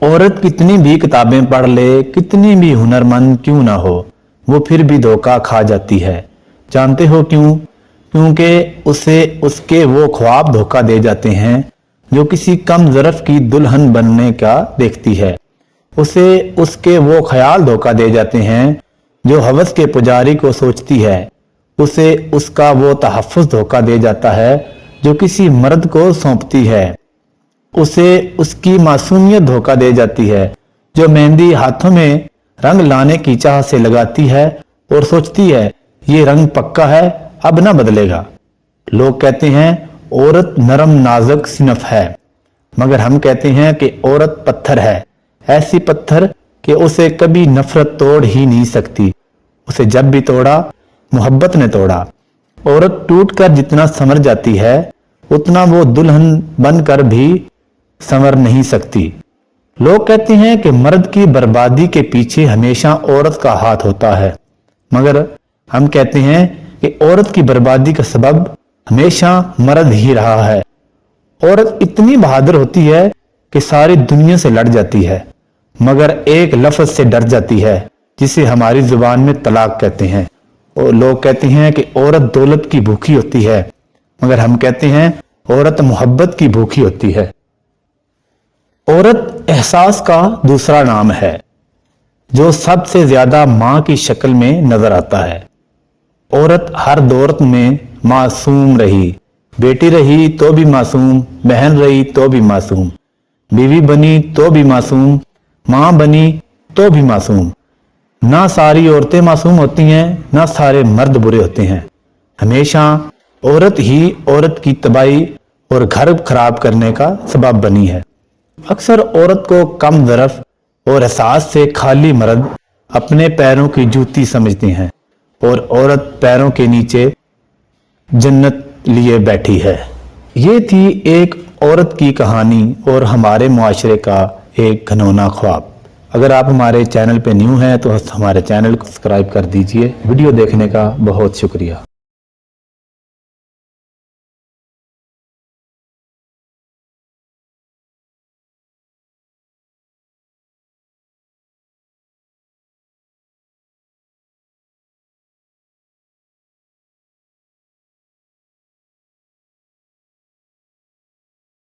औरत कितनी भी किताबें पढ़ ले, कितनी भी हुनरमंद क्यों ना हो, वो फिर भी धोखा खा जाती है। जानते हो क्यों? क्योंकि उसे उसके वो ख्वाब धोखा दे जाते हैं जो किसी कम ज़रफ़ की दुल्हन बनने का देखती है। उसे उसके वो ख्याल धोखा दे जाते हैं जो हवस के पुजारी को सोचती है। उसे उसका वो तहफ़्फ़ुज़ धोखा दे जाता है जो किसी मर्द को सौंपती है। उसे उसकी मासूमियत धोखा दे जाती है जो मेहंदी हाथों में रंग लाने की चाह से लगाती है और सोचती है ये रंग पक्का है, अब ना बदलेगा। लोग कहते हैं औरत नरम नाजुक सिनफ है, मगर हम कहते हैं कि औरत पत्थर है, ऐसी पत्थर कि उसे कभी नफरत तोड़ ही नहीं सकती। उसे जब भी तोड़ा मोहब्बत ने तोड़ा। औरत टूटकर जितना संवर जाती है उतना वो दुल्हन बनकर भी संवर नहीं सकती। लोग कहते हैं कि मर्द की बर्बादी के पीछे हमेशा औरत का हाथ होता है, मगर हम कहते हैं कि औरत की बर्बादी का सबब हमेशा मर्द ही रहा है। औरत इतनी बहादुर होती है कि सारी दुनिया से लड़ जाती है, मगर एक लफ्ज से डर जाती है जिसे हमारी जुबान में तलाक कहते हैं। और लोग कहते हैं कि औरत दौलत की भूखी होती है, मगर हम कहते हैं औरत मोहब्बत की भूखी होती है। औरत एहसास का दूसरा नाम है जो सबसे ज्यादा मां की शक्ल में नजर आता है। औरत हर दौर में मासूम रही, बेटी रही तो भी मासूम, बहन रही तो भी मासूम, बीवी बनी तो भी मासूम, मां बनी तो भी मासूम। ना सारी औरतें मासूम होती हैं, ना सारे मर्द बुरे होते हैं। हमेशा औरत ही औरत की तबाही और घर खराब करने का सबब बनी है। अक्सर औरत को कम ज़रफ़ और एहसास से खाली मर्द अपने पैरों की जूती समझते हैं और औरत पैरों के नीचे जन्नत लिए बैठी है। ये थी एक औरत की कहानी और हमारे मुआशरे का एक घनौना ख्वाब। अगर आप हमारे चैनल पे न्यू हैं तो हमारे चैनल को सब्सक्राइब कर दीजिए। वीडियो देखने का बहुत शुक्रिया।